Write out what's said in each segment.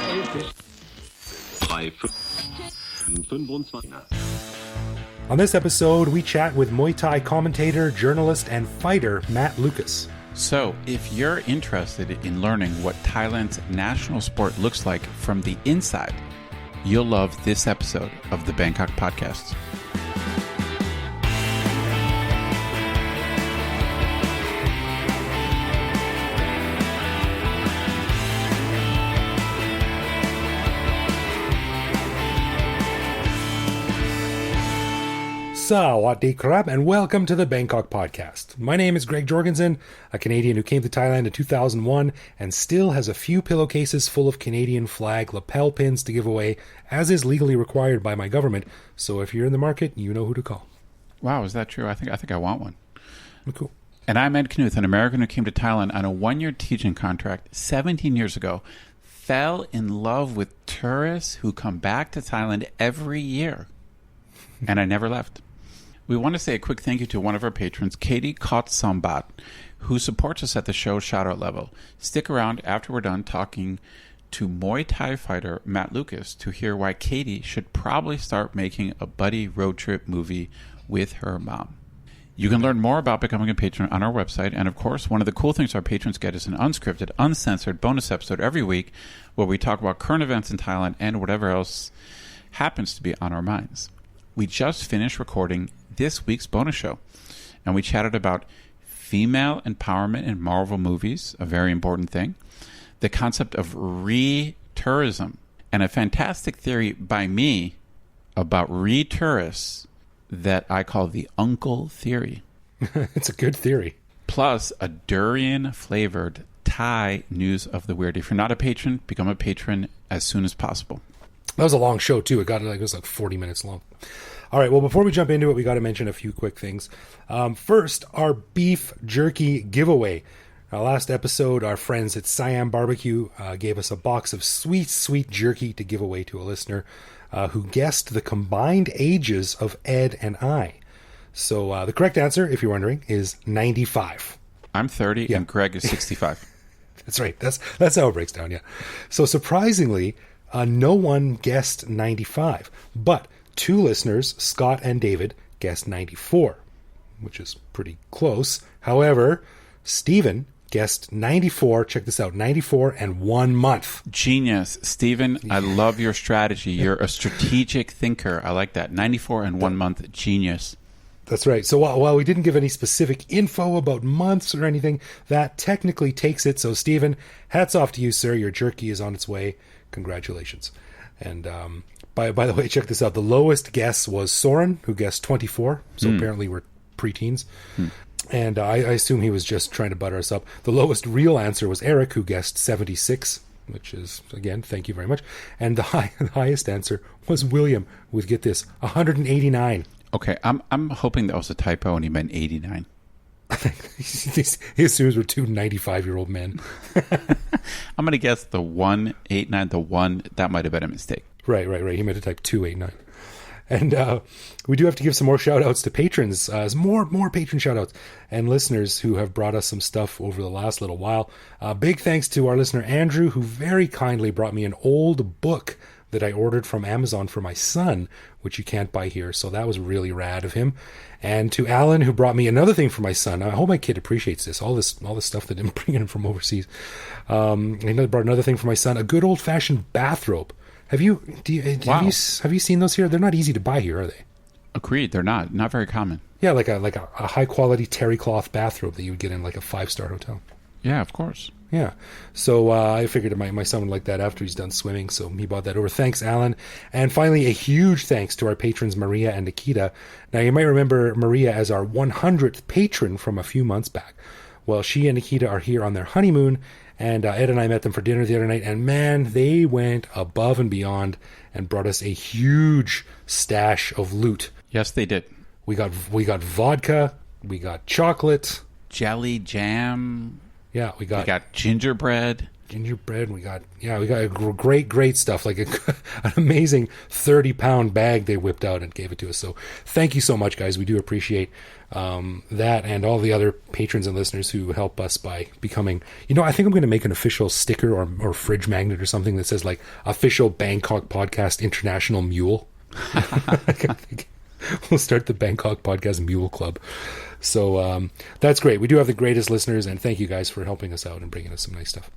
On this episode, we chat with Muay Thai commentator, journalist, and fighter Matt Lucas. So, if you're interested in learning what Thailand's national sport looks like from the inside, you'll love this episode of the Bangkok Podcast. Sawadee krab, and welcome to the Bangkok Podcast. My name is Greg Jorgensen, a Canadian who came to Thailand in 2001 and still has a few pillowcases full of Canadian flag lapel pins to give away, as is legally required by my government. So if you're in the market, you know who to call. Wow, is that true? I think I want one. Cool. And I'm Ed Knuth, an American who came to Thailand on a one-year teaching contract 17 years ago, fell in love with tourists who come back to Thailand every year, and I never left. We want to say a quick thank you to one of our patrons, Katie Kotsambat, who supports us at the show shoutout level. Stick around after we're done talking to Muay Thai fighter Matt Lucas to hear why Katie should probably start making a buddy road trip movie with her mom. You can learn more about becoming a patron on our website, and of course, one of the cool things our patrons get is an unscripted, uncensored bonus episode every week where we talk about current events in Thailand and whatever else happens to be on our minds. We just finished recording this week's bonus show, and we chatted about female empowerment in Marvel movies, a very important thing, the concept of re-tourism, and a fantastic theory by me about re-tourists that I call the uncle theory. It's a good theory. Plus a durian-flavored Thai news of the weird. If you're not a patron, become a patron as soon as possible. That was a long show, too. It was like 40 minutes long. All right, well, before we jump into it, we got to mention a few quick things. First, our beef jerky giveaway. Last episode, our friends at Siam Barbecue gave us a box of sweet, sweet jerky to give away to a listener who guessed the combined ages of Ed and I. So the correct answer, if you're wondering, is 95. I'm 30 and Greg is 65. That's right. That's how it breaks down, yeah. So surprisingly, no one guessed 95, but two listeners, Scott and David, guessed 94, which is pretty close. However, Stephen guessed 94. Check this out, 94 and 1 month. Genius. Stephen, I love your strategy. You're a strategic thinker. I like that. 94 and 1 month. Genius. That's right. So while we didn't give any specific info about months or anything, that technically takes it. So Stephen, hats off to you, sir. Your jerky is on its way. Congratulations. And by the way, check this out. The lowest guess was Soren, who guessed 24. So apparently we're preteens. And I assume he was just trying to butter us up. The lowest real answer was Eric, who guessed 76, which is, again, thank you very much. And the highest answer was William with, get this, 189. Okay, I'm hoping that was a typo and he meant 89. He assumes we're two 95-year-old men. I'm going to guess the 189, the 1, that might have been a mistake. Right. He meant to type 289. And we do have to give some more shout-outs to patrons, more patron shout-outs, and listeners who have brought us some stuff over the last little while. Big thanks to our listener Andrew, who very kindly brought me an old book that I ordered from Amazon for my son, which you can't buy here, so that was really rad of him. And to Alan, who brought me another thing for my son. I hope my kid appreciates this, all this stuff that I'm bringing in from overseas. He brought another thing for my son, a good old-fashioned bathrobe. Have you seen those here? They're not easy to buy here, are they? Agreed, they're not very common. Yeah, like a high-quality terry cloth bathrobe that you would get in like a 5-star hotel. Yeah, of course. Yeah. So I figured my son would like that after he's done swimming, so he bought that over. Thanks, Alan. And finally, a huge thanks to our patrons, Maria and Nikita. Now, you might remember Maria as our 100th patron from a few months back. Well, she and Nikita are here on their honeymoon, and Ed and I met them for dinner the other night, and man, they went above and beyond and brought us a huge stash of loot. Yes, they did. We got vodka, we got chocolate. Jelly, jam. Yeah, we got gingerbread. gingerbread. We got great stuff, like an amazing 30-pound bag they whipped out and gave it to us. So thank you so much, guys. We do appreciate that, and all the other patrons and listeners who help us by becoming, I think I'm going to make an official sticker or fridge magnet or something that says like official Bangkok Podcast International Mule. I think we'll start the Bangkok Podcast Mule Club. So that's great. We do have the greatest listeners, and thank you guys for helping us out and bringing us some nice stuff.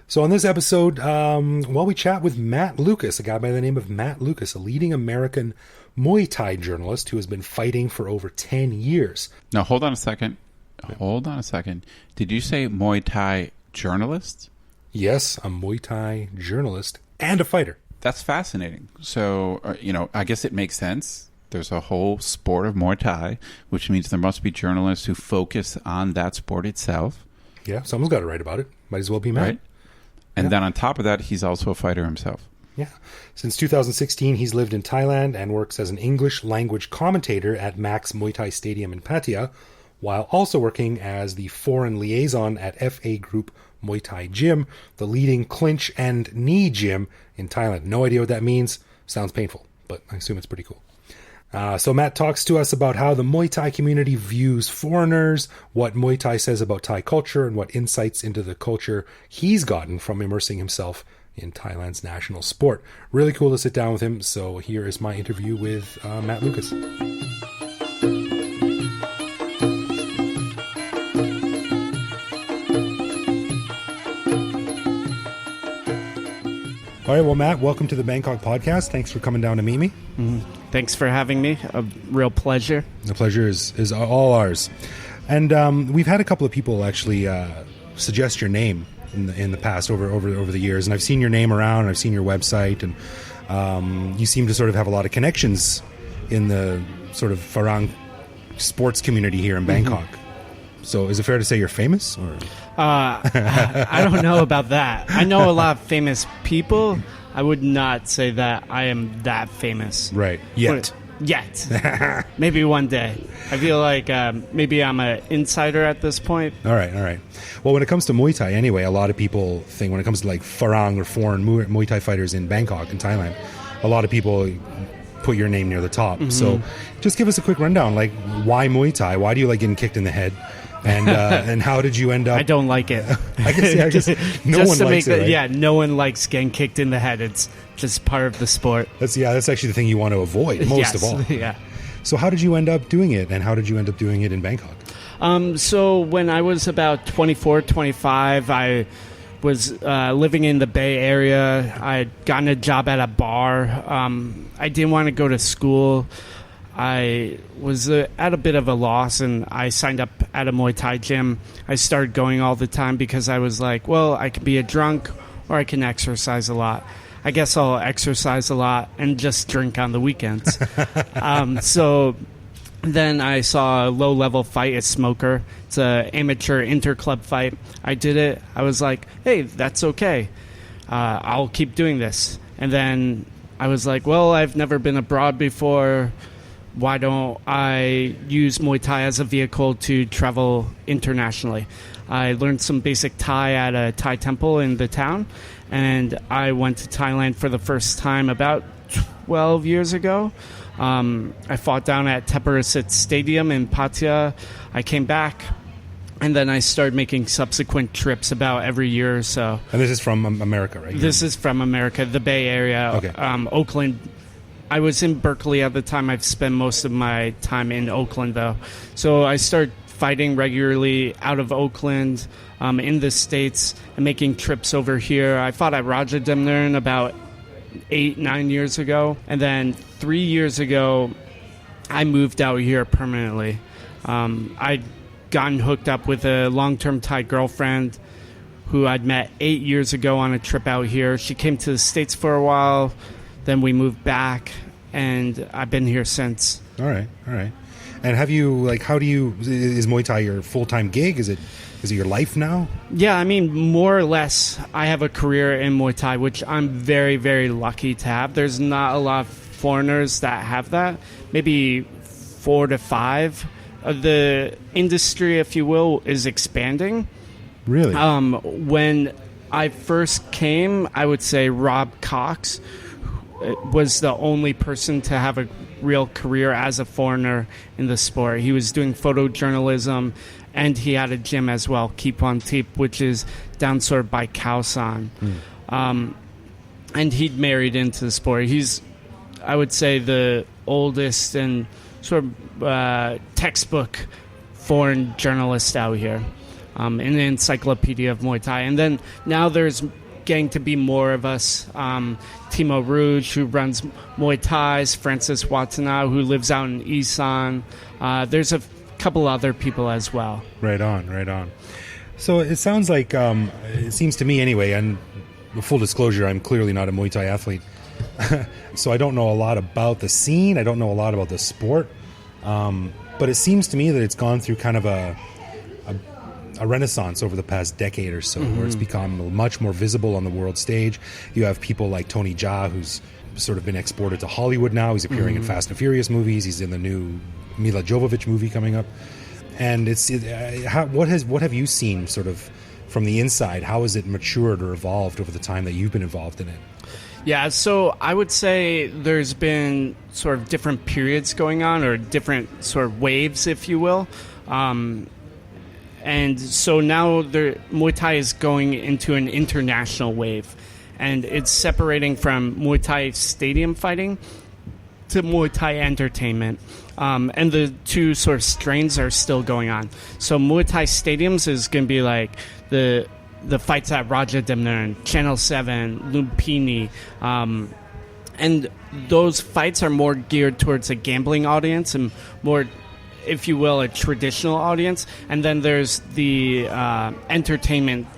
So on this episode, we chat with Matt Lucas, a guy by the name of Matt Lucas, a leading American Muay Thai journalist who has been fighting for over 10 years. Now, hold on a second. Did you say Muay Thai journalist? Yes, a Muay Thai journalist and a fighter. That's fascinating. So, I guess it makes sense. There's a whole sport of Muay Thai, which means there must be journalists who focus on that sport itself. Yeah, someone's got to write about it. Might as well be Matt. Right? And then on top of that, he's also a fighter himself. Yeah. Since 2016, he's lived in Thailand and works as an English language commentator at Max Muay Thai Stadium in Pattaya, while also working as the foreign liaison at FA Group Muay Thai Gym, the leading clinch and knee gym in Thailand. No idea what that means. Sounds painful, but I assume it's pretty cool. So Matt talks to us about how the Muay Thai community views foreigners, what Muay Thai says about Thai culture, and what insights into the culture he's gotten from immersing himself in Thailand's national sport. Really cool to sit down with him. So here is my interview with Matt Lucas. All right, well, Matt, welcome to the Bangkok Podcast. Thanks for coming down to meet me. Mm-hmm. Thanks for having me. A real pleasure. The pleasure is all ours. And we've had a couple of people actually suggest your name in the past over the years, and I've seen your name around, and I've seen your website, and you seem to sort of have a lot of connections in the sort of Farang sports community here in Bangkok. Mm-hmm. So is it fair to say you're famous? Or? I don't know about that. I know a lot of famous people. I would not say that I am that famous. Right. Yet. Maybe one day. I feel like maybe I'm an insider at this point. All right. Well, when it comes to Muay Thai, anyway, a lot of people think when it comes to like Farang or foreign Muay Thai fighters in Bangkok and Thailand, a lot of people put your name near the top. Mm-hmm. So just give us a quick rundown. Like, why Muay Thai? Why do you like getting kicked in the head? And how did you end up? I don't like it. I guess no one likes it. Right? Yeah, no one likes getting kicked in the head. It's just part of the sport. That's actually the thing you want to avoid most of all. Yeah. So how did you end up doing it, and how did you end up doing it in Bangkok? So when I was about 24, 25, I was living in the Bay Area. I had gotten a job at a bar. I didn't want to go to school. I was at a bit of a loss, and I signed up at a Muay Thai gym. I started going all the time because I was like, well, I could be a drunk or I can exercise a lot. I guess I'll exercise a lot and just drink on the weekends. So then I saw a low-level fight at Smoker. It's an amateur inter-club fight. I did it. I was like, hey, that's okay. I'll keep doing this. And then I was like, well, I've never been abroad before. Why don't I use Muay Thai as a vehicle to travel internationally? I learned some basic Thai at a Thai temple in the town, and I went to Thailand for the first time about 12 years ago. I fought down at Teparasit Stadium in Pattaya. I came back, and then I started making subsequent trips about every year or so. And this is from America, right? This is from America, the Bay Area, okay. Oakland. I was in Berkeley at the time. I've spent most of my time in Oakland, though. So I started fighting regularly out of Oakland, in the States, and making trips over here. I fought at Rajadamnern about 8-9 years ago. And then 3 years ago, I moved out here permanently. I'd gotten hooked up with a long-term Thai girlfriend who I'd met 8 years ago on a trip out here. She came to the States for a while. Then we moved back, and I've been here since. All right. And have you, like, is Muay Thai your full-time gig? Is it your life now? Yeah, I mean, more or less, I have a career in Muay Thai, which I'm very, very lucky to have. There's not a lot of foreigners that have that. Maybe 4 to 5. The industry, if you will, is expanding, Really? When I first came, I would say Rob Cox was the only person to have a real career as a foreigner in the sport. He was doing photojournalism, and he had a gym as well, Keep on Teep, which is down sort of by Khaosan. And he'd married into the sport. He's, I would say, the oldest and sort of textbook foreign journalist out here, an encyclopedia of Muay Thai. And then now there's getting to be more of us. Timo Rouge, who runs Muay Thai's, Francis Watanabe, who lives out in Isan. There's a couple other people as well. Right on. So it sounds like, it seems to me anyway, and full disclosure, I'm clearly not a Muay Thai athlete. So I don't know a lot about the scene. I don't know a lot about the sport. But it seems to me that it's gone through kind of a renaissance over the past decade or so, where it's become much more visible on the world stage. You have people like Tony Jaa, who's sort of been exported to Hollywood now. He's appearing in Fast and Furious movies. He's in the new Mila Jovovich movie coming up. And what have you seen sort of from the inside? How has it matured or evolved over the time that you've been involved in it? Yeah, so I would say there's been sort of different periods going on, or different sort of waves, if you will. And so now Muay Thai is going into an international wave, and it's separating from Muay Thai stadium fighting to Muay Thai entertainment. And the two sort of strains are still going on. So Muay Thai stadiums is going to be like the fights at Rajadamnern, Channel 7, Lumpini. And those fights are more geared towards a gambling audience and more, if you will, a traditional audience. And then there's the entertainment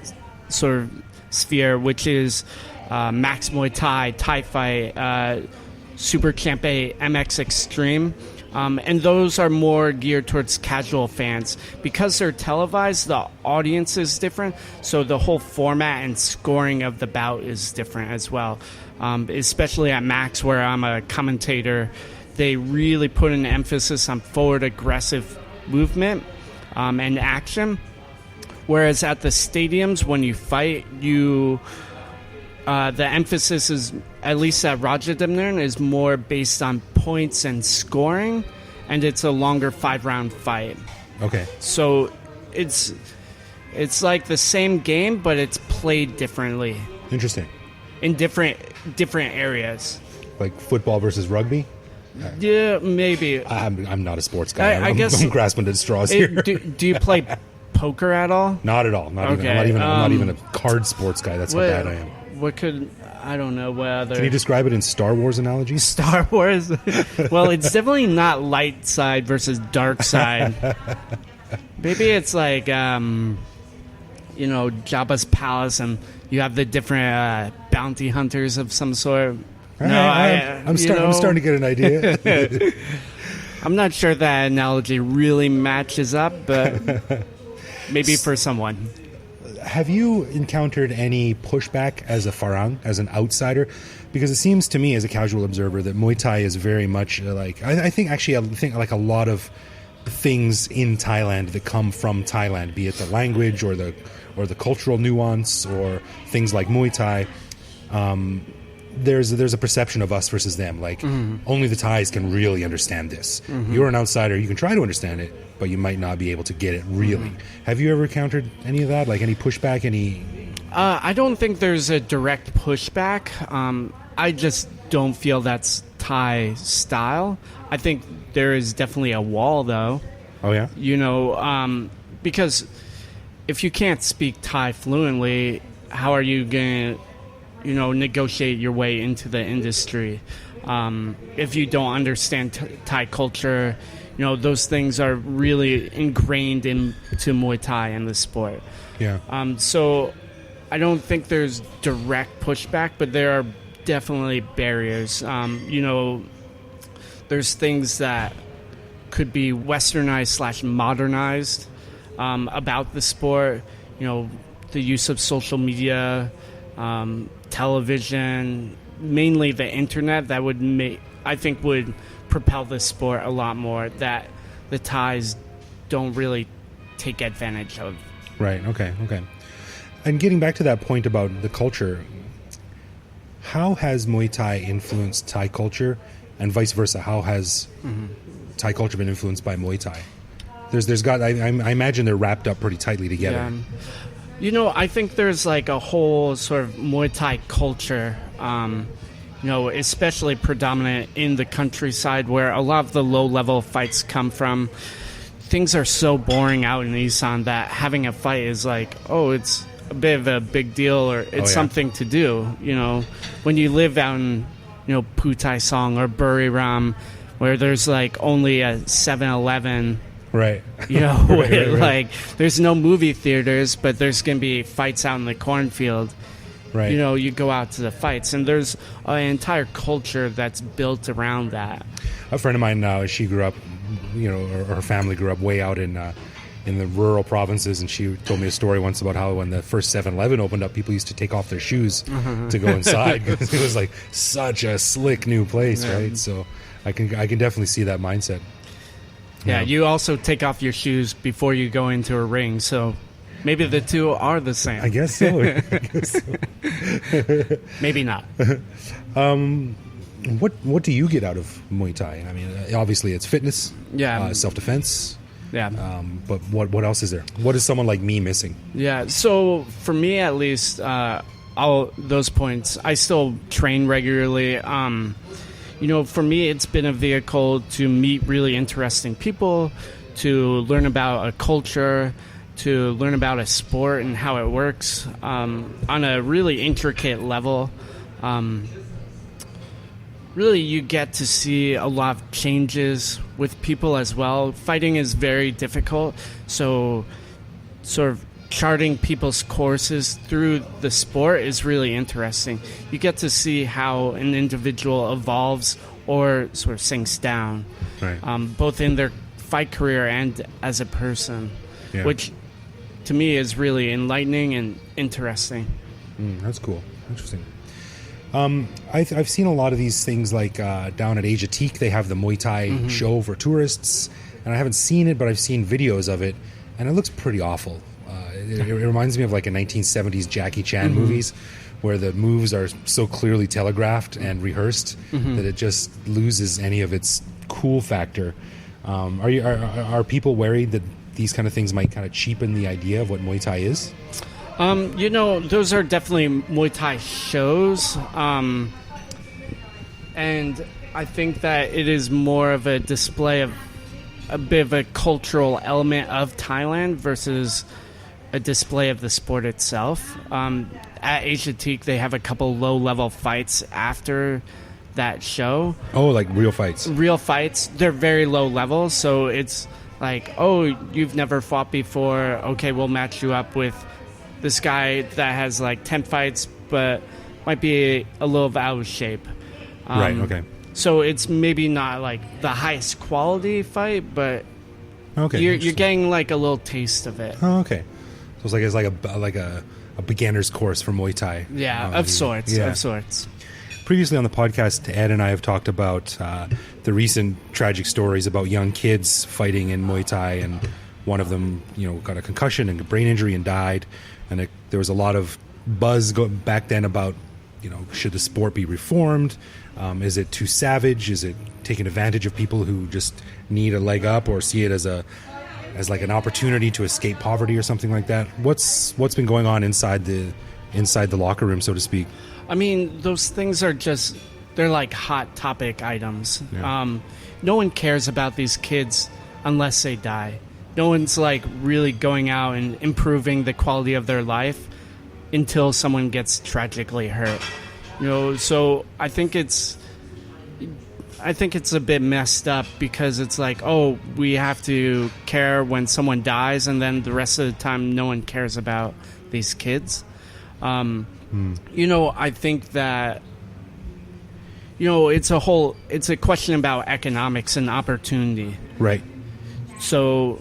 sort of sphere, which is Max Muay Thai, Thai Fight, Super Camp A, MX Extreme. And those are more geared towards casual fans. Because they're televised, the audience is different, so the whole format and scoring of the bout is different as well. Especially at Max, where I'm a commentator, they really put an emphasis on forward aggressive movement and action. Whereas at the stadiums, when you fight, the emphasis is, at least at Rajadamnern, is more based on points and scoring, and it's a longer 5-round fight. Okay. So it's like the same game, but it's played differently. Interesting. In different areas. Like football versus rugby? Yeah, maybe. I'm not a sports guy. I guess I'm grasping at straws here. Do you play poker at all? Not at all. Okay. I'm not even a card sports guy. That's how bad I am. I don't know what other... Can you describe it in Star Wars analogies? Star Wars? Well, it's definitely not light side versus dark side. Maybe it's like, Jabba's palace, and you have the different bounty hunters of some sort. I'm starting to get an idea. I'm not sure that analogy really matches up, but maybe for someone. Have you encountered any pushback as a Farang, as an outsider? Because it seems to me, as a casual observer, that Muay Thai is very much like I think like a lot of things in Thailand that come from Thailand, be it the language or the cultural nuance or things like Muay Thai. There's a perception of us versus them. Like only the Thais can really understand this. You're an outsider. You can try to understand it, but you might not be able to get it really. Have you ever encountered any of that? Like any pushback? I don't think there's a direct pushback. I just don't feel that's Thai style. I think there is definitely a wall, though. Oh yeah. Because if you can't speak Thai fluently, how are you going to negotiate your way into the industry? If you don't understand Thai culture, those things are really ingrained into Muay Thai and the sport. Yeah. So I don't think there's direct pushback, but there are definitely barriers. There's things that could be westernized / modernized about the sport. The use of social media, television, mainly the internet, that would would propel the sport a lot more, that the Thais don't really take advantage of. Right. Okay. And getting back to that point about the culture, how has Muay Thai influenced Thai culture, and vice versa? How has Thai culture been influenced by Muay Thai? I imagine they're wrapped up pretty tightly together. Yeah. I think there's like a whole sort of Muay Thai culture, especially predominant in the countryside where a lot of the low-level fights come from. Things are so boring out in Isan that having a fight is like, it's a bit of a big deal, or it's something to do. When you live out in, Putai Song or Buriram, where there's like only a 7-Eleven. Right. Right. Like there's no movie theaters, but there's going to be fights out in the cornfield. Right. You go out to the fights, and there's an entire culture that's built around that. A friend of mine, she grew up, or her family grew up way out in the rural provinces, and she told me a story once about how when the first 7-Eleven opened up, people used to take off their shoes to go inside because it was like such a slick new place, right? So I can definitely see that mindset. Yeah, you also take off your shoes before you go into a ring, so maybe the two are the same. I guess so. Maybe not. What do you get out of Muay Thai? I mean, obviously it's fitness, self-defense. Yeah. But what else is there? What is someone like me missing? Yeah, so for me at least, all those points, I still train regularly. For me, it's been a vehicle to meet really interesting people, to learn about a culture, to learn about a sport and how it works on a really intricate level. Really, you get to see a lot of changes with people as well. Fighting is very difficult, so sort of charting people's courses through the sport is really interesting. You get to see how an individual evolves or sort of sinks down, right. Both in their fight career and as a person, which to me is really enlightening and interesting. That's cool. Interesting. I've seen a lot of these things like down at Asia Teak, they have the Muay Thai show for tourists, and I haven't seen it, but I've seen videos of it, and it looks pretty awful. It reminds me of like a 1970s Jackie Chan movies where the moves are so clearly telegraphed and rehearsed that it just loses any of its cool factor. Are people worried that these kind of things might kind of cheapen the idea of what Muay Thai is? Those are definitely Muay Thai shows. And I think that it is more of a display of a bit of a cultural element of Thailand versus a display of the sport itself. At Asia Teak, they have a couple low-level fights after that show. Oh, like real fights? Real fights. They're very low level, so it's like, you've never fought before. Okay, we'll match you up with this guy that has like 10 fights, but might be a little out of shape. Right, okay. So it's maybe not like the highest quality fight, but you're getting like a little taste of it. Oh, okay. So it's like a beginner's course for Muay Thai. Yeah, of sorts. Previously on the podcast, Ed and I have talked about the recent tragic stories about young kids fighting in Muay Thai, and one of them, got a concussion and a brain injury and died. And there was a lot of buzz back then about, should the sport be reformed? Is it too savage? Is it taking advantage of people who just need a leg up, or see it as like an opportunity to escape poverty or something like that? What's been going on inside the locker room, so to speak? I mean, those things are they're like hot topic items. Yeah. No one cares about these kids unless they die. No one's like really going out and improving the quality of their life until someone gets tragically hurt. So I think it's a bit messed up, because it's like, we have to care when someone dies, and then the rest of the time no one cares about these kids. I think that it's a question about economics and opportunity. Right. So,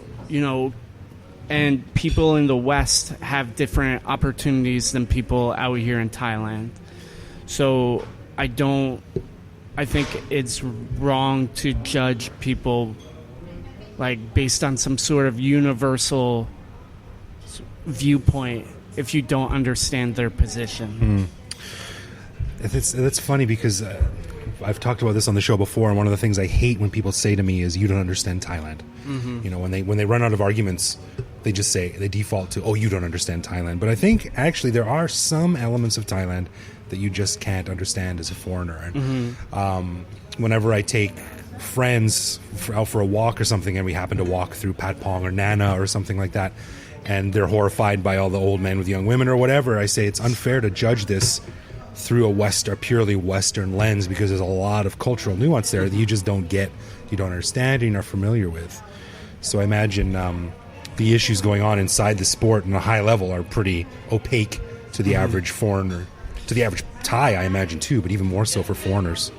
and people in the West have different opportunities than people out here in Thailand. So I think it's wrong to judge people like based on some sort of universal viewpoint if you don't understand their position. That's funny because I've talked about this on the show before, and one of the things I hate when people say to me is, "You don't understand Thailand." You know, when they run out of arguments, they default to, "Oh, you don't understand Thailand." But I think actually there are some elements of Thailand that you just can't understand as a foreigner. And whenever I take friends out for a walk or something, and we happen to walk through Patpong or Nana or something like that, and they're horrified by all the old men with young women or whatever, I say it's unfair to judge this through a purely Western lens, because there's a lot of cultural nuance there that you just don't get, you don't understand, and you're not familiar with. So I imagine the issues going on inside the sport on a high level are pretty opaque to the average foreigner, to the average Thai, I imagine too, but even more so for foreigners.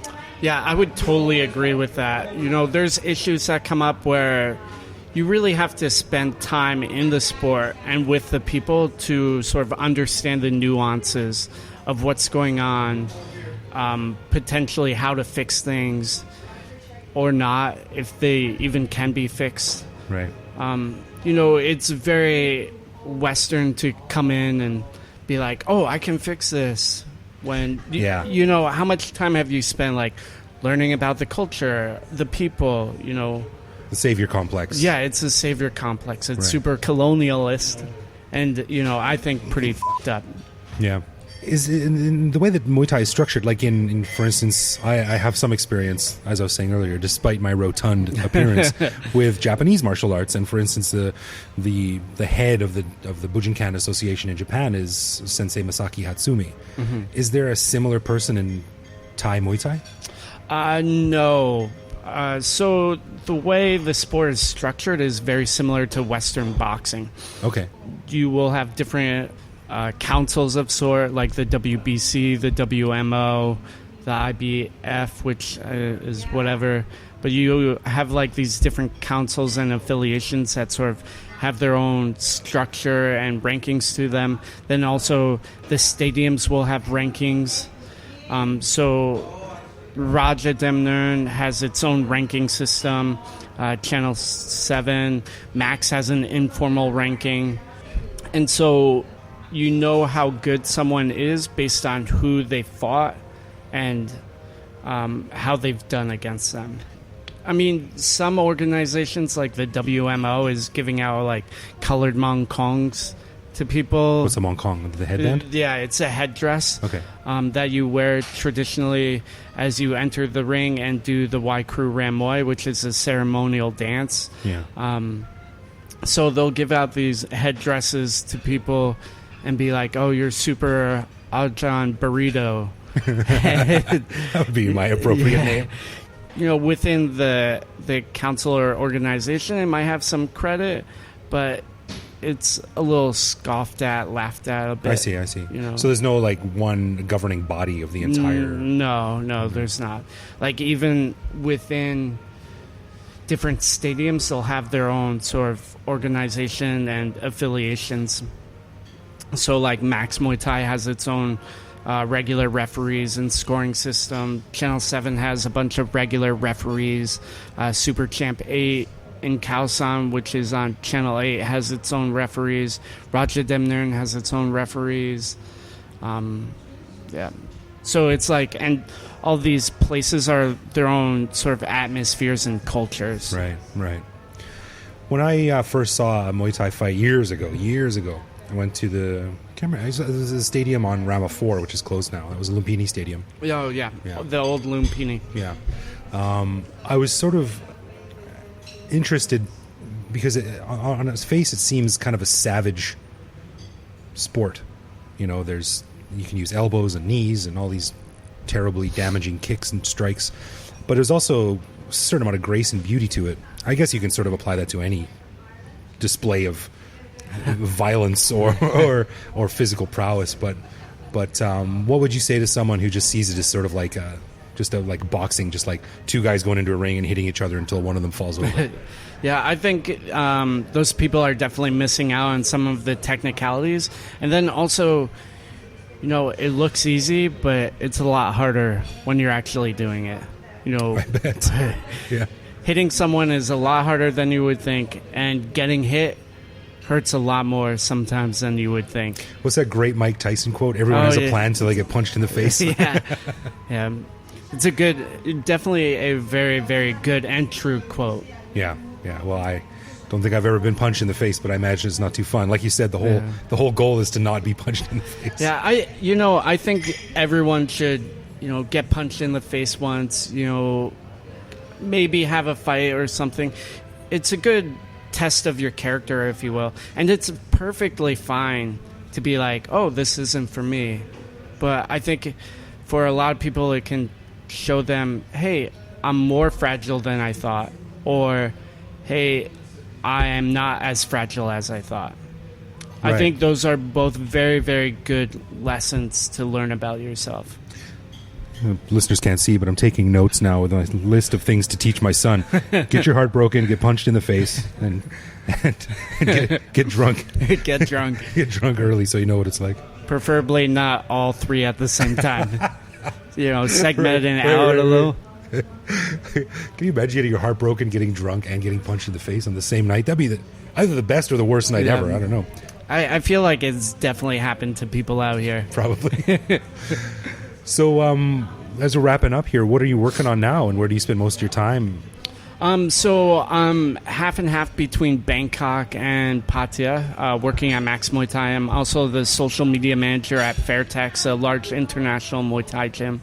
Yeah, I would totally agree with that. You know, there's issues that come up where you really have to spend time in the sport and with the people to sort of understand the nuances of what's going on, potentially how to fix things or not, if they even can be fixed. Right. You know, it's very Western to come in and be like, "Oh, I can fix this." When, you know, how much time have you spent, like, learning about the culture, the people, you know? The savior complex. Yeah, it's a savior complex. It's super colonialist and, you know, I think pretty f***ed up. Yeah. Is in the way that Muay Thai is structured, like in for instance, I have some experience, as I was saying earlier, despite my rotund appearance, with Japanese martial arts. And for instance, the head of the Bujinkan Association in Japan is Sensei Masaki Hatsumi. Is there a similar person in Thai Muay Thai? No. So the way the sport is structured is very similar to Western boxing. Okay. You will have different councils of sort, like the WBC, the WMO, the IBF, which is whatever. But you have like these different councils and affiliations that sort of have their own structure and rankings to them. Then also the stadiums will have rankings. So Raja Demnern has its own ranking system. Channel 7, Max has an informal ranking. And so you know how good someone is based on who they fought and how they've done against them. I mean, some organizations like the WMO is giving out like colored Mong Kongs to people. What's a Mong Kong? The headband? Yeah, it's a headdress that you wear traditionally as you enter the ring and do the Wai Kru Ram Moi, which is a ceremonial dance. Yeah. So they'll give out these headdresses to people and be like, "Oh, you're super Ajahn Burrito." That would be my appropriate name. You know, within the council or organization, it might have some credit, but it's a little scoffed at, laughed at a bit. I see. You know? So there's no like one governing body of the entire... No, there's not. Like even within different stadiums, they'll have their own sort of organization and affiliations. So like Max Muay Thai has its own regular referees and scoring system. Channel 7 has a bunch of regular referees. Super Champ 8 in Khaosan, which is on Channel 8, has its own referees. Raja Demnern has its own referees. Yeah. So it's like, and all these places are their own sort of atmospheres and cultures. Right. When I first saw a Muay Thai fight years ago, I went to it was a stadium on Rama 4, which is closed now. It was a Lumpini Stadium. Oh, yeah. The old Lumpini. Yeah. I was sort of interested because on its face it seems kind of a savage sport. You know, you can use elbows and knees and all these terribly damaging kicks and strikes, but there's also a certain amount of grace and beauty to it. I guess you can sort of apply that to any display of violence or physical prowess, but what would you say to someone who just sees it as sort of like like boxing, just like two guys going into a ring and hitting each other until one of them falls over? Yeah, I think those people are definitely missing out on some of the technicalities. And then also, you know, it looks easy, but it's a lot harder when you're actually doing it. You know, I bet. Yeah. Hitting someone is a lot harder than you would think, and getting hit hurts a lot more sometimes than you would think. What's that great Mike Tyson quote? Everyone has a plan until they get punched in the face. Yeah. It's definitely a very, very good and true quote. Yeah. Well, I don't think I've ever been punched in the face, but I imagine it's not too fun. Like you said, the whole goal is to not be punched in the face. Yeah, I think everyone should, get punched in the face once, maybe have a fight or something. It's a good test of your character, if you will. And it's perfectly fine to be like, oh, this isn't for me. But I think for a lot of people, it can show them, hey, I'm more fragile than I thought. Or, hey, I am not as fragile as I thought. Right. I think those are both very, very good lessons to learn about yourself. Listeners can't see, but I'm taking notes now with a list of things to teach my son. Get your heart broken, get punched in the face, and get drunk. Get drunk. Get drunk early so you know what it's like. Preferably not all three at the same time. Segment it out a little. Can you imagine getting your heart broken, getting drunk, and getting punched in the face on the same night? That'd be either the best or the worst night ever. I don't know. I feel like it's definitely happened to people out here. Probably. So, as we're wrapping up here, what are you working on now, and where do you spend most of your time? So I'm half and half between Bangkok and Pattaya, working at Max Muay Thai. I'm also the social media manager at Fairtex, a large international Muay Thai gym.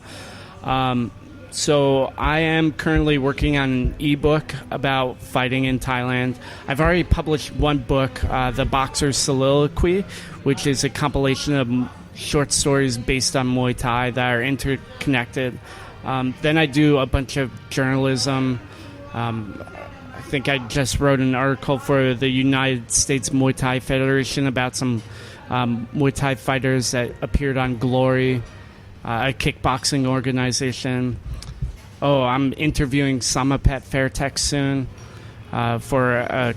So I am currently working on an ebook about fighting in Thailand. I've already published one book, The Boxer's Soliloquy, which is a compilation of short stories based on Muay Thai that are interconnected. Then I do a bunch of journalism. I think I just wrote an article for the United States Muay Thai Federation about some Muay Thai fighters that appeared on Glory, a kickboxing organization. Oh, I'm interviewing Samapet Fairtex soon for a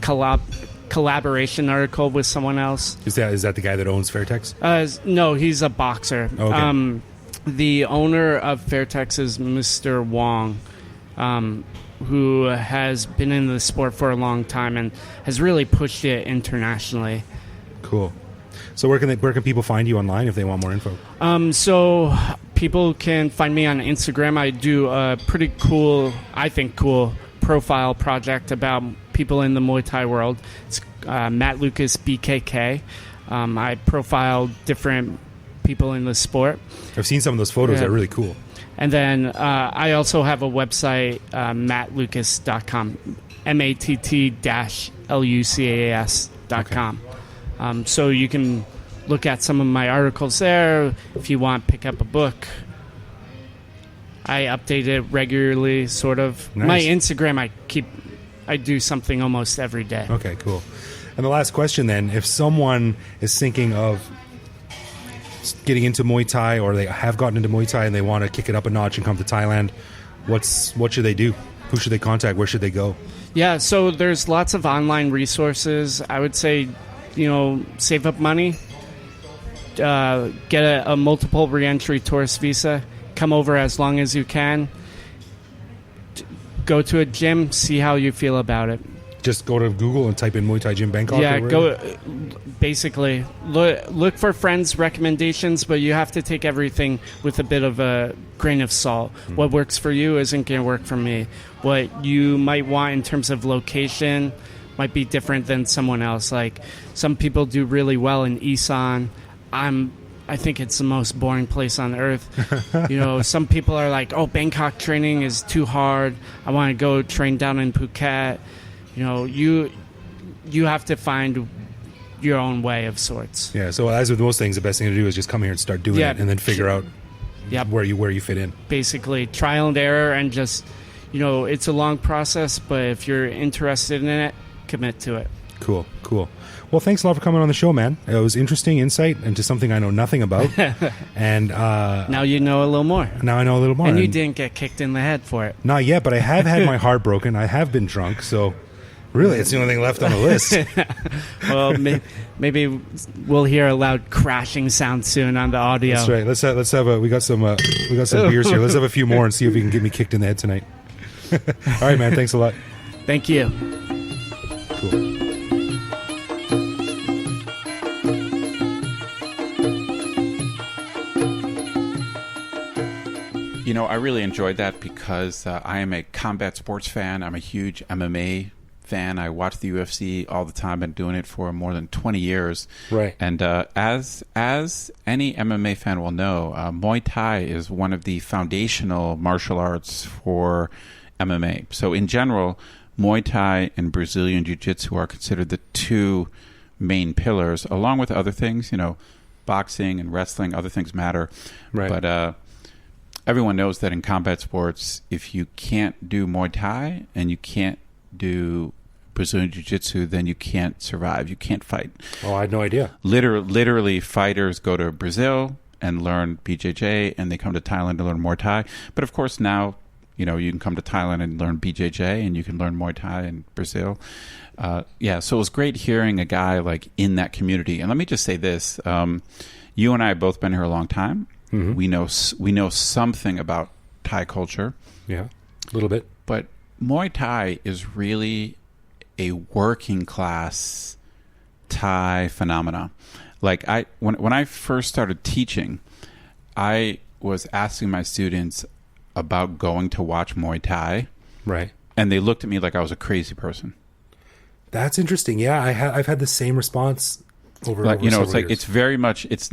collaboration article with someone else. Is that the guy that owns Fairtex? No, he's a boxer. Okay. The owner of Fairtex is Mr. Wong, who has been in the sport for a long time and has really pushed it internationally. Cool. So where can people find you online if they want more info? So people can find me on Instagram. I do a pretty cool profile project about people in the Muay Thai world. It's Matt Lucas BKK. I profile different people in the sport. I've seen some of those photos. Yeah. They're really cool. And then I also have a website, mattlucas.com, matt-lucas.com. So you can look at some of my articles there. If you want, pick up a book. I update it regularly, sort of. Nice. My Instagram, I do something almost every day. Okay, cool. And the last question then, if someone is thinking of getting into Muay Thai, or they have gotten into Muay Thai and they want to kick it up a notch and come to Thailand, what should they do? Who should they contact? Where should they go? Yeah, so there's lots of online resources. I would say, save up money, get a multiple re-entry tourist visa, come over as long as you can, go to a gym, see how you feel about it. Just go to Google and type in Muay Thai Gym Bangkok? Yeah, basically. Look for friends' recommendations, but you have to take everything with a bit of a grain of salt. Mm-hmm. What works for you isn't going to work for me. What you might want in terms of location might be different than someone else. Like, some people do really well in Isan. I think it's the most boring place on earth. Some people are like, oh, Bangkok training is too hard. I want to go train down in Phuket. You have to find your own way of sorts. Yeah, so as with most things, the best thing to do is just come here and start doing it and then figure out where you fit in. Basically, trial and error, and just, it's a long process, but if you're interested in it, commit to it. Cool. Well, thanks a lot for coming on the show, man. It was interesting insight into something I know nothing about. And now you know a little more. Now I know a little more. And you didn't get kicked in the head for it. Not yet, but I have had my heart broken. I have been drunk, so really it's the only thing left on the list. Well, maybe we'll hear a loud crashing sound soon on the audio. That's right. Let's have we got some beers here. Let's have a few more and see if we can get me kicked in the head tonight. All right, man. Thanks a lot. Thank you. Cool. I really enjoyed that because I am a combat sports fan. I'm a huge MMA fan. I watch the UFC all the time. Been doing it for more than 20 years. Right. And as any MMA fan will know, Muay Thai is one of the foundational martial arts for MMA. So in general, Muay Thai and Brazilian Jiu-Jitsu are considered the two main pillars, along with other things, boxing and wrestling. Other things matter. Right. But everyone knows that in combat sports, if you can't do Muay Thai and you can't do Brazilian Jiu-Jitsu, then you can't survive. You can't fight. Oh, I had no idea. Literally, fighters go to Brazil and learn BJJ, and they come to Thailand to learn Muay Thai. But of course, now you can come to Thailand and learn BJJ, and you can learn Muay Thai in Brazil. So it was great hearing a guy like in that community. And let me just say this: you and I have both been here a long time. Mm-hmm. We know something about Thai culture. Yeah, a little bit. But Muay Thai is really a working class Thai phenomena. Like when I first started teaching, I was asking my students about going to watch Muay Thai. Right. And they looked at me like I was a crazy person. That's interesting. Yeah, I've had the same response over it's like years. it's very much it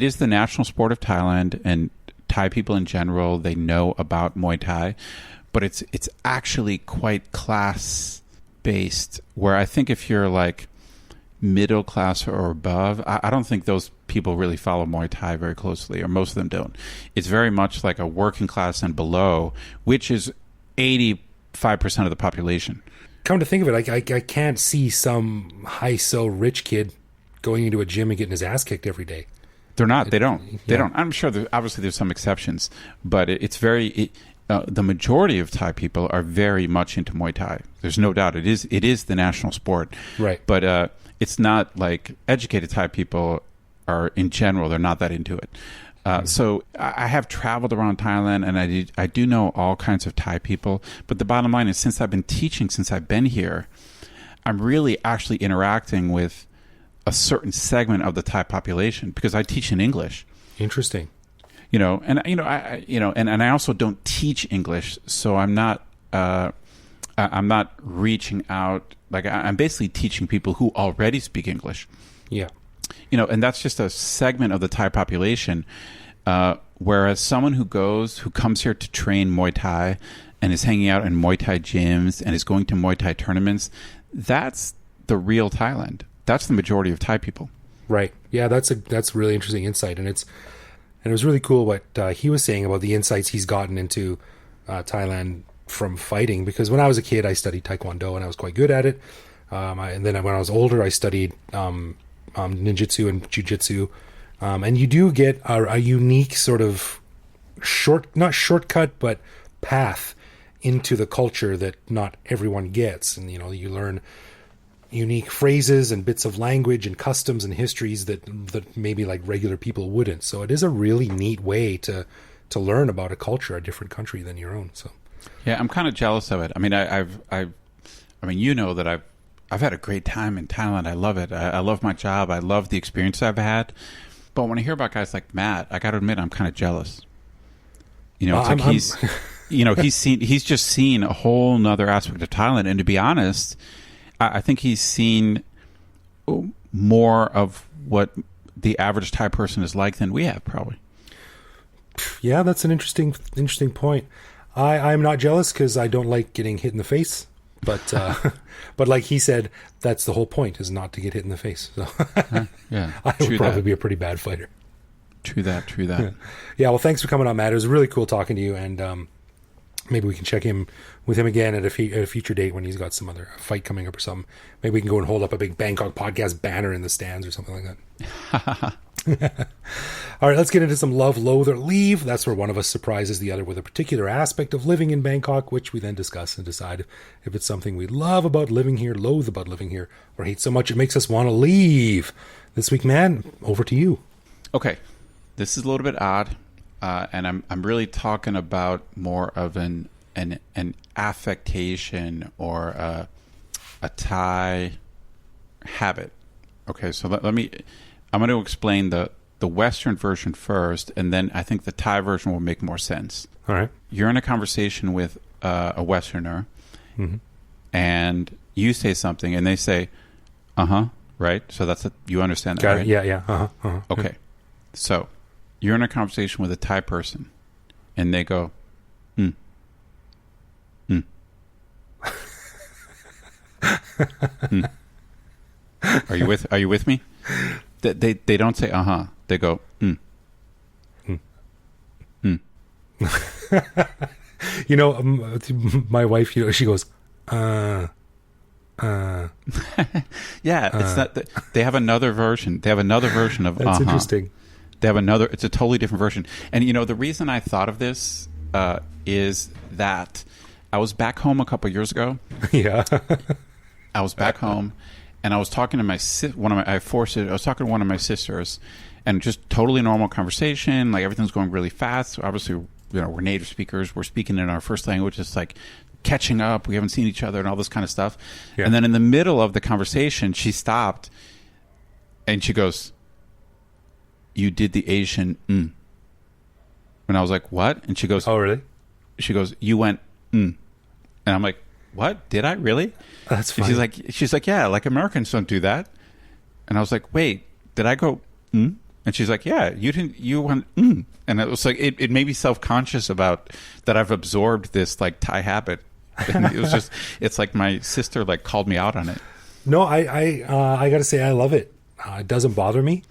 is the national sport of Thailand, and Thai people in general, they know about Muay Thai, but it's actually quite class based, where I think if you're like middle class or above, I don't think those people really follow Muay Thai very closely, or most of them don't. It's very much like a working class and below, which is 85% of the population. Come to think of it, I can't see some high-so rich kid going into a gym and getting his ass kicked every day. They're not. They don't. They don't. I'm sure obviously there's some exceptions, but it's very. The majority of Thai people are very much into Muay Thai. There's no doubt. It is the national sport. Right. But it's not like educated Thai people are in general. They're not that into it. So I have traveled around Thailand, and I do know all kinds of Thai people. But the bottom line is, since I've been teaching, since I've been here, I'm really actually interacting with a certain segment of the Thai population because I teach in English. Interesting. And I also don't teach English, so I'm not reaching out. Like I'm basically teaching people who already speak English. Yeah. And that's just a segment of the Thai population. Whereas someone who comes here to train Muay Thai and is hanging out in Muay Thai gyms and is going to Muay Thai tournaments, that's the real Thailand. That's the majority of Thai people. Right. Yeah, that's really interesting insight, and it was really cool what he was saying about the insights he's gotten into Thailand from fighting. Because when I was a kid, I studied Taekwondo and I was quite good at it. And then when I was older, I studied ninjutsu and jujitsu. And you do get a unique sort of not shortcut, but path into the culture that not everyone gets. And, you learn unique phrases and bits of language and customs and histories that maybe like regular people wouldn't. So it is a really neat way to learn about a culture, a different country than your own. So yeah, I'm kind of jealous of it. I mean, that I've had a great time in Thailand. I love it. I love my job. I love the experience I've had. But when I hear about guys like Matt, I got to admit, I'm kind of jealous. He's just seen a whole nother aspect of Thailand. And to be honest, I think he's seen more of what the average Thai person is like than we have, probably. Yeah, that's an interesting point. I'm not jealous because I don't like getting hit in the face. But but like he said, that's the whole point, is not to get hit in the face. So yeah, I would probably be a pretty bad fighter. True that. Yeah, well, thanks for coming on, Matt. It was really cool talking to you, and maybe we can check in with him again at a future date when he's got some other fight coming up or something. Maybe we can go and hold up a big Bangkok podcast banner in the stands or something like that. All right, let's get into some love, loathe, or leave. That's where one of us surprises the other with a particular aspect of living in Bangkok, which we then discuss and decide if it's something we love about living here, loathe about living here, or hate so much it makes us want to leave. This week, man, over to you. Okay, this is a little bit odd, and I'm really talking about more of an affectation or a Thai habit. Okay, so let me. I'm going to explain the the Western version first, and then I think the Thai version will make more sense. All right. You're in a conversation with a Westerner, and you say something, and they say, right? So you understand that, Got right? it. Yeah. Okay. So you're in a conversation with a Thai person, and they go, Are you with me? They don't say They go My wife, she goes, Yeah, it's not. They have another version. They have another version of That's interesting. They have another. It's a totally different version. And the reason I thought of this is that I was back home a couple years ago. Yeah. I was back home, and I was talking to I was talking to one of my sisters, and just totally normal conversation. Like everything's going really fast. So obviously, we're native speakers. We're speaking in our first language. It's like catching up. We haven't seen each other and all this kind of stuff. Yeah. And then in the middle of the conversation, she stopped, and she goes, "You did the Asian And I was like, "What?" And she goes, "Oh, really?" She goes, "You went And I'm like, "What? Did I really?" That's funny. And she's like, "Yeah, like Americans don't do that." And I was like, "Wait, did I go And she's like, "Yeah, you didn't. You went And it was like it made me self-conscious about that I've absorbed this like Thai habit. And it was just it's like my sister like called me out on it. No, I got to say I love it. It doesn't bother me.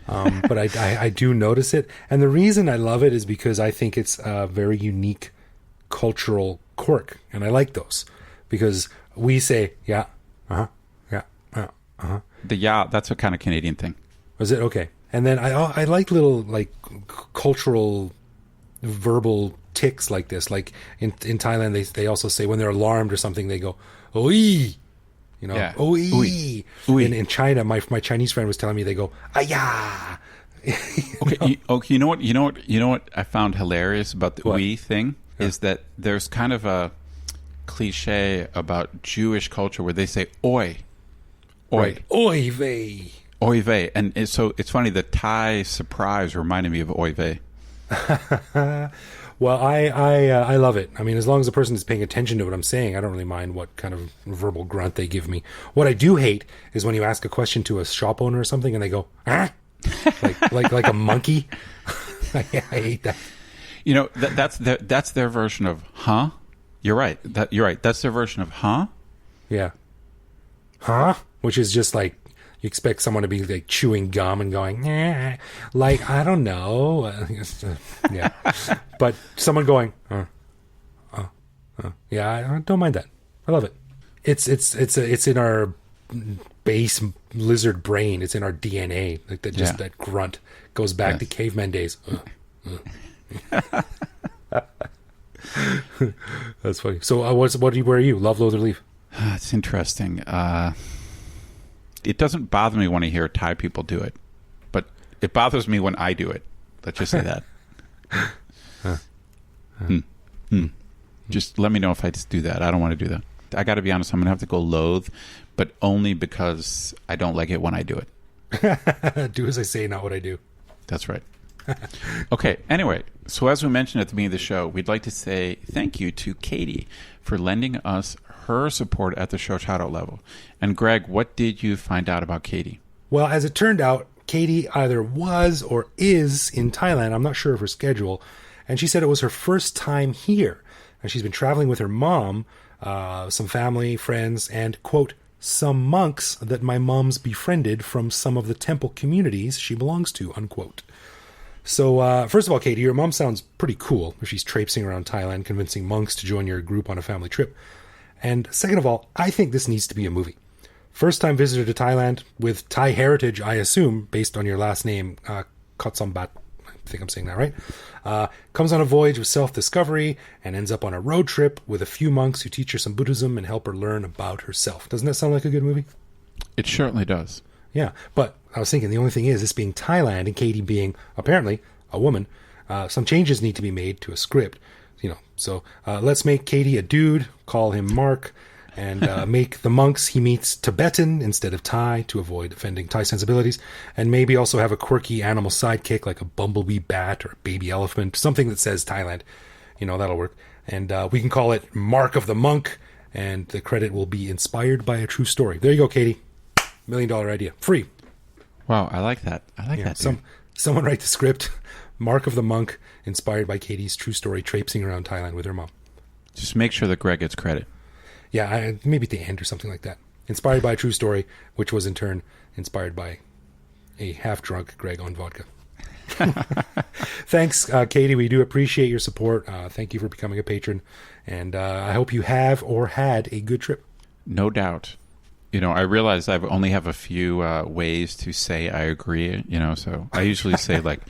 But I do notice it. And the reason I love it is because I think it's a very unique cultural quirk. And I like those because we say, yeah, The that's a kind of Canadian thing. Was it? Okay. And then I like little like cultural verbal tics like this. Like in Thailand, they also say when they're alarmed or something, they go, "Oi." Oi. In China, my Chinese friend was telling me they go, "Aya." Okay. You know what I found hilarious about the "oi" thing is that there's kind of a cliche about Jewish culture where they say "oi." Right. Oi vey. Oy vey. And so it's funny, the Thai surprise reminded me of oy vey. Well, I love it. I mean, as long as the person is paying attention to what I'm saying, I don't really mind what kind of verbal grunt they give me. What I do hate is when you ask a question to a shop owner or something and they go, "Huh?" like a monkey. I hate that. That's their version of huh? You're right. You're right. That's their version of huh? Yeah. Huh? Which is just like you expect someone to be like chewing gum and going, like, I don't know. Yeah. But someone going, yeah, I don't mind that. I love it. It's in our base lizard brain. It's in our DNA. Like that grunt goes back to caveman days. That's funny. So where are you? Love, loathe, or leave? It's interesting. It doesn't bother me when I hear Thai people do it, but it bothers me when I do it. Let's just say that. Just let me know if I just do that. I don't want to do that. I got to be honest. I'm going to have to go loathe, but only because I don't like it when I do it. Do as I say, not what I do. That's right. Okay. Anyway, so as we mentioned at the beginning of the show, we'd like to say thank you to Katie for lending us her support at the show shout-out level. And Greg, what did you find out about Katie? Well, as it turned out, Katie either was or is in Thailand. I'm not sure of her schedule. And she said it was her first time here. And she's been traveling with her mom, some family, friends, and, quote, some monks that my mom's befriended from some of the temple communities she belongs to, unquote. So, first of all, Katie, your mom sounds pretty cool if she's traipsing around Thailand convincing monks to join your group on a family trip. And second of all, I think this needs to be a movie. First-time visitor to Thailand with Thai heritage, I assume, based on your last name, Kotsombat. I think I'm saying that right. Comes on a voyage of self-discovery and ends up on a road trip with a few monks who teach her some Buddhism and help her learn about herself. Doesn't that sound like a good movie? It certainly does. Yeah, but I was thinking the only thing is, this being Thailand and Katie being, apparently, a woman, some changes need to be made to a script. So let's make Katie a dude, call him Mark, and make the monks he meets Tibetan instead of Thai to avoid offending Thai sensibilities, and maybe also have a quirky animal sidekick like a bumblebee bat or a baby elephant, something that says Thailand. That'll work. And we can call it Mark of the Monk, and the credit will be inspired by a true story. There you go, Katie. $1 million idea. Free. Wow, I like that. I like that. Someone write the script. Mark of the Monk, inspired by Katie's true story, traipsing around Thailand with her mom. Just make sure that Greg gets credit. Yeah, maybe at the end or something like that. Inspired by a true story, which was in turn inspired by a half-drunk Greg on vodka. Thanks, Katie. We do appreciate your support. Thank you for becoming a patron. And I hope you have or had a good trip. No doubt. I realize I only have a few ways to say I agree, so I usually say like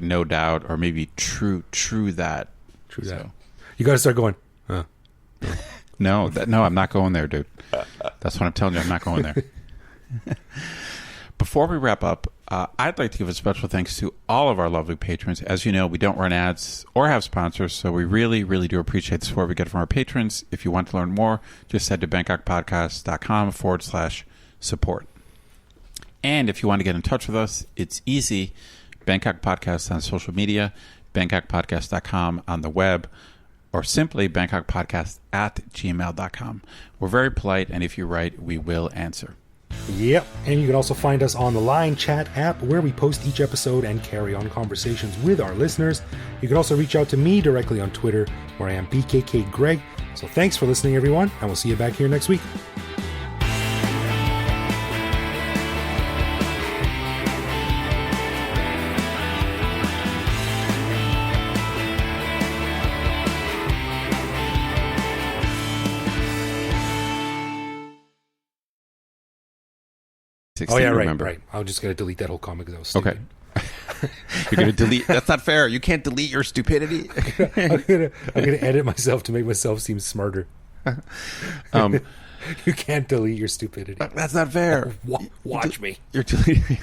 no doubt or maybe true that. True that. You got to start going, No, I'm not going there, dude. That's what I'm telling you. I'm not going there. Before we wrap up, I'd like to give a special thanks to all of our lovely patrons. As you know, we don't run ads or have sponsors, so we really, really do appreciate the support we get from our patrons. If you want to learn more, just head to bangkokpodcast.com/support. And if you want to get in touch with us, it's easy. Bangkok Podcast on social media, bangkokpodcast.com on the web, or simply bangkokpodcast@gmail.com. We're very polite, and if you write, we will answer. Yep, and you can also find us on the Line Chat app where we post each episode and carry on conversations with our listeners. You can also reach out to me directly on Twitter where I am BKK Greg. So thanks for listening, everyone, and we'll see you back here next week. Oh yeah, right. I'm just gonna delete that whole comic because I was stupid. Okay. You're gonna delete. That's not fair. You can't delete your stupidity. I'm gonna edit myself to make myself seem smarter. You can't delete your stupidity. That's not fair. Watch me. You're deleting.